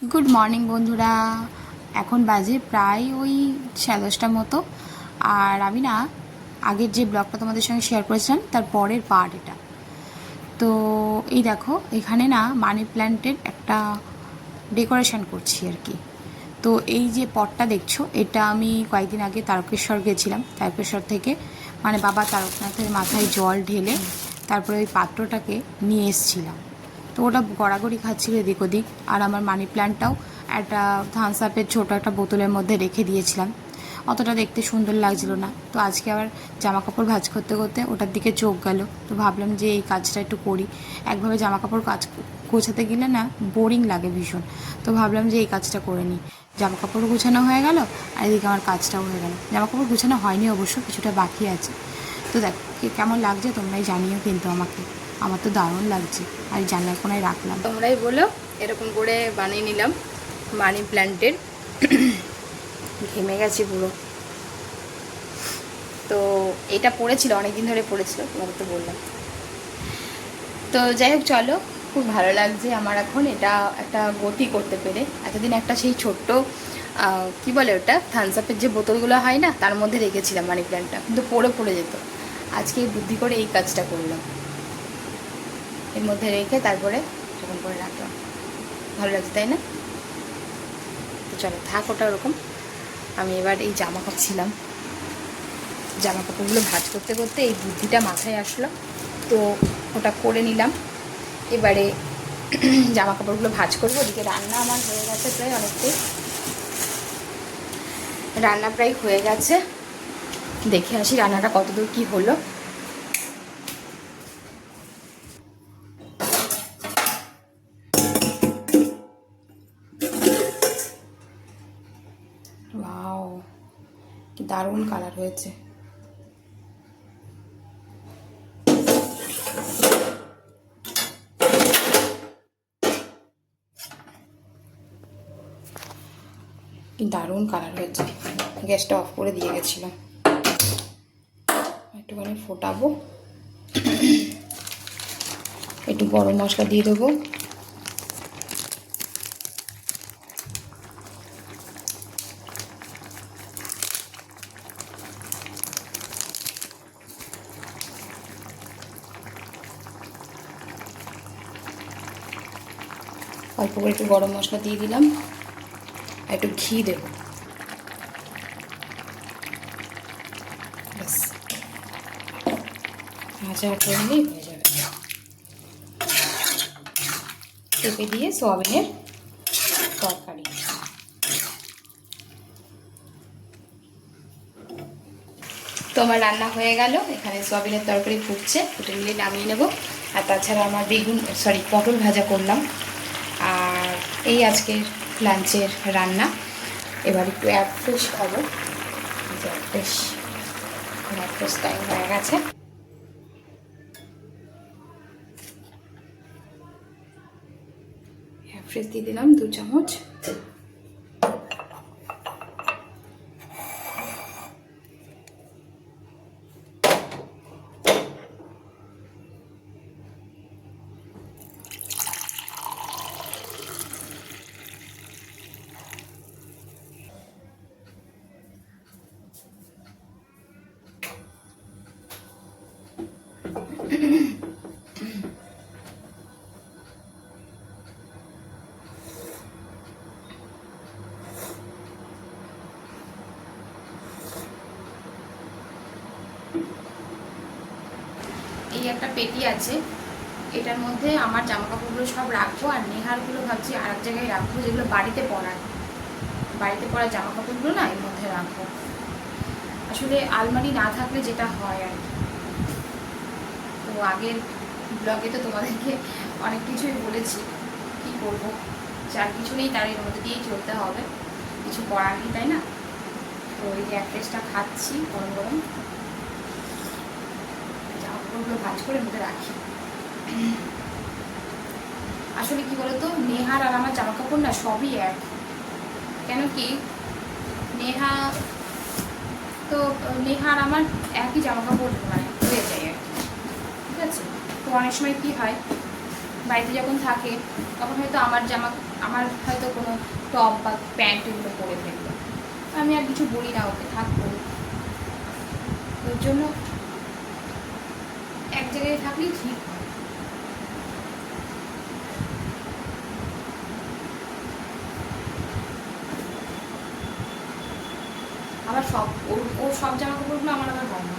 Good morning বন্ধুরা। এখন বাজে প্রায় ওই 10:30টার মতো। আর আমি না আগের যে ব্লগটা তোমাদের সঙ্গে শেয়ার করেছিলাম তার পরের পার্ট এটা। তো এই দেখো এখানে না মানি প্ল্যান্টের একটা ডেকোরেশন করছি আর কি। তো এই যে পটটা দেখছো এটা আমি কয়েকদিন আগে তারকেশ্বর গেছিলাম, তারকেশ্বর থেকে মানে বাবা তারকনাথের মাথায় জল ঢেলে তারপরে ওই পাত্রটাকে নিয়ে এসেছিলাম। তো ওটা গড়াগড়ি খাচ্ছিল এদিক ওদিক। আর আমার মানি প্ল্যান্টটাও একটা থামস আপের ছোটো একটা বোতলের মধ্যে রেখে দিয়েছিলাম, অতটা দেখতে সুন্দর লাগছিল না। তো আজকে আবার জামা কাপড় ভাঁজ করতে করতে ওটার দিকে চোখ গেল, তো ভাবলাম যে এই কাজটা একটু করি। একভাবে জামা কাপড় কাজ গোছাতে গেলে না বোরিং লাগে ভীষণ, তো ভাবলাম যে এই কাজটা করে নিই। জামা কাপড় গোছানো হয়ে গেল আর এদিকে আমার কাজটাও হয়ে গেল। জামা কাপড় গোছানো হয়নি অবশ্য, কিছুটা বাকি আছে। তো দেখ কেমন লাগছে তোমরাই জানিও কিন্তু আমাকে। আমার তো দারুণ লাগছে। আর জানলার কোনায় রাখলাম, তোমরাই বলো। এরকম করে বানিয়ে নিলাম মানি প্ল্যান্টের। ঘেমে গেছি পুরো। তো এটা পড়েছিল, অনেকদিন ধরে পড়েছিল, তোমাকে তো বললাম। তো যাই হোক, চলো, খুব ভালো লাগছে আমার এখন এটা একটা গতি করতে পেরে। এতদিন একটা সেই ছোট্ট কি বলে ওটা, থামস আপের যে বোতলগুলো হয় না, তার মধ্যে রেখেছিলাম মানি প্ল্যান্টটা, কিন্তু পড়ে যেত। আজকে বুদ্ধি করে এই কাজটা করলাম, এর মধ্যে রেখে তারপরে এরকম করে রাখলাম। ভালো লাগছে তাই না? তো চলো থাক ওটা ওরকম। আমি এবার এই জামা কাপড় জামা কাপড়গুলো ভাঁজ করতে করতে এই বুদ্ধিটা মাথায় আসলো, তো ওটা করে নিলাম। এবারে জামা কাপড়গুলো ভাঁজ করবো। ওদিকে রান্না আমার হয়ে গেছে প্রায় অনেকটাই, রান্না প্রায় হয়ে গেছে। দেখে আসি রান্নাটা কতদূর কি হলো। ওয়াও, কি দারুণ কালার হয়েছে। কি দারুণ কালার হয়েছে। গ্যাসটা অফ করে দিয়ে গেছিলাম, একটুখানি ফোটাবো। একটু গরম মশলা দিয়ে দেবো। অল্প করে একটু গরম মশলা দিয়ে দিলাম, আর একটু ঘি দেবো। ব্যাস, ভাজা করলেই হয়ে যাবে। পেঁপে দিয়ে সোয়াবিনের তরকারি। তো আমার রান্না হয়ে গেল, এখানে সোয়াবিনের তরকারি ফুটছে, ফুটে নিলে নামিয়ে নেব। আর তাছাড়া আমার পটল ভাজা করলাম। আর এই আজকের লাঞ্চের রান্না। এবার একটু অ্যাপফ্রেশ খাবো। অ্যাপফ্রেশ টাইম হয়ে গেছে। অ্যাপফ্রেশ দিয়ে দিলাম 2 চামচ। এই একটা পেটি আছে, এটার মধ্যে আমার জামা কাপড়গুলো সব রাখবো। আর নেহারগুলো ভাবছি আর এক জায়গায় রাখবো, যেগুলো বাড়িতে পরা জামা কাপড়গুলো না এর মধ্যে রাখবো। আসলে আলমারি না থাকলে যেটা হয় আর কি। তো আগের ব্লগে তো তোমাদেরকে অনেক কিছুই বলেছি, কি করবো, যার কিছু নেই তার এর মধ্যে দিয়েই চলতে হবে, কিছু করার নেই, তাই না? তো এই যে অ্যাপফ্রেশটা খাচ্ছি গরম গরম, জামা কাপড়গুলো ভাঁজ করে মধ্যে রাখি। আসলে কি বলতো, নেহার আর আমার জামা কাপড় না সবই এক। কেন কি, নেহার আমার একই জামা কাপড় মানে হয়ে যায় আর কি, ঠিক আছে? তো অনেক সময় কি হয়, বাড়িতে যখন থাকে তখন হয়তো আমার জামা আমার হয়তো কোনো টপ বা প্যান্ট এগুলো পরে ফেললো, আমি আর কিছু বলি না, ওকে থাকবো। ওর জন্য এক জায়গায় থাকলেই ঠিক হয়। আবার সব ওর সব জামা কাপড়গুলো আমার আবার হয় না,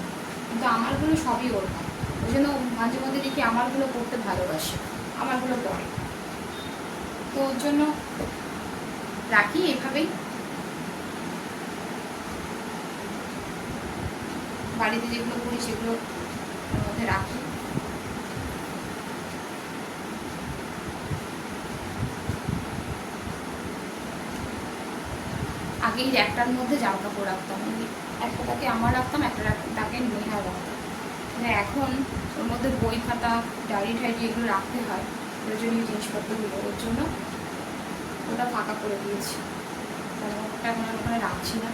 কিন্তু আমারগুলো সবই ওর হয়। ওই জন্য মাঝে মধ্যে দেখি আমারগুলো পরতে ভালোবাসে, আমারগুলো পরে। তো ওর জন্য রাখি এভাবেই। বাড়িতে যেগুলো করি সেগুলো ওর মধ্যে রাখি। আগেই একটার মধ্যে জামা কাপড় রাখতাম, একটা তাকে আমার রাখতাম, একটা তাকে নেহার রাখতাম। মানে এখন ওর মধ্যে বই খাতা ডায়েরি টায়েরি এগুলো রাখতে হয়, প্রয়োজনীয় জিনিসপত্রগুলো। ওর জন্য ওটা ফাঁকা করে দিয়েছি, ওটা এখন আর ওখানে রাখছি না।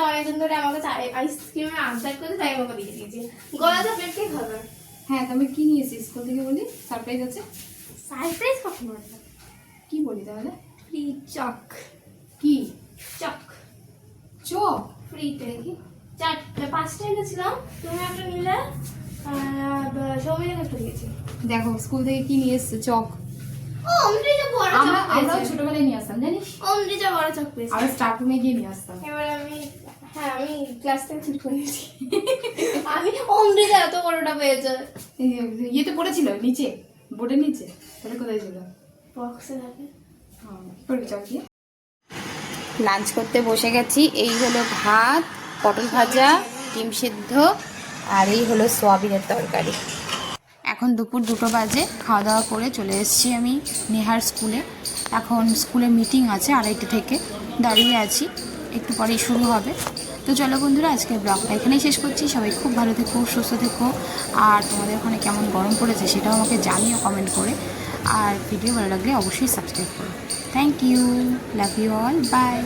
অনেকদিন ধরে আমাকে আইসক্রিমের আনসার করে তাই আমাকে দিয়ে দিয়েছে। গলা তো পেটে খাবে। হ্যাঁ, তুমি কি নিয়েছিস স্কুল থেকে? বলি সারপ্রাইজ আছে। সারপ্রাইজ কখন আছে? কি বলি তাহলে? ফ্রি চক। কি চক চক? ফ্রিতে কি 5টা এনেছিলাম, তুমি একটা নিলে, সৌমিনের কাছে দিয়েছি। দেখো স্কুল থেকে কি নিয়ে এসছে, চক। ও অমৃতা বড় চক আমরাও পেয়েছে। ছোটবেলায় নিয়ে আসতাম, জানিস? অমৃতা বড় চক পেয়েছে। আমরা স্টাফ রুমে গিয়ে নিয়ে আসতাম। এবার আমি ক্লাস থেকে ছুটি করে দিয়েছি। আমি অমৃতা এত বড়টা পেয়েছে। ইয়েতে পড়েছিল নিচে, বোর্ডের নিচে। তাহলে কোথায় ছিল? বক্সে থাকে। করবি চক দিয়ে। লাঞ্চ করতে বসে গেছি। এই হলো ভাত, পটল ভাজা, ডিম সিদ্ধ, আর এই হলো সোয়াবিনের তরকারি। এখন দুপুর 2টো বাজে, খাওয়া দাওয়া করে চলে এসেছি আমি নেহার স্কুলে। এখন স্কুলে মিটিং আছে 2:30 থেকে, দাঁড়িয়ে আছি, একটু পরেই শুরু হবে। তো চলো বন্ধুরা, আজকের ব্লগটা এখানেই শেষ করছি। সবাই খুব ভালো থেকো, সুস্থ থেকো, আর তোমাদের ওখানে কেমন গরম পড়েছে সেটাও আমাকে জানিও কমেন্ট করে। আর ভিডিও ভালো লাগলে অবশ্যই সাবস্ক্রাইব করো। Thank you, love you all, by.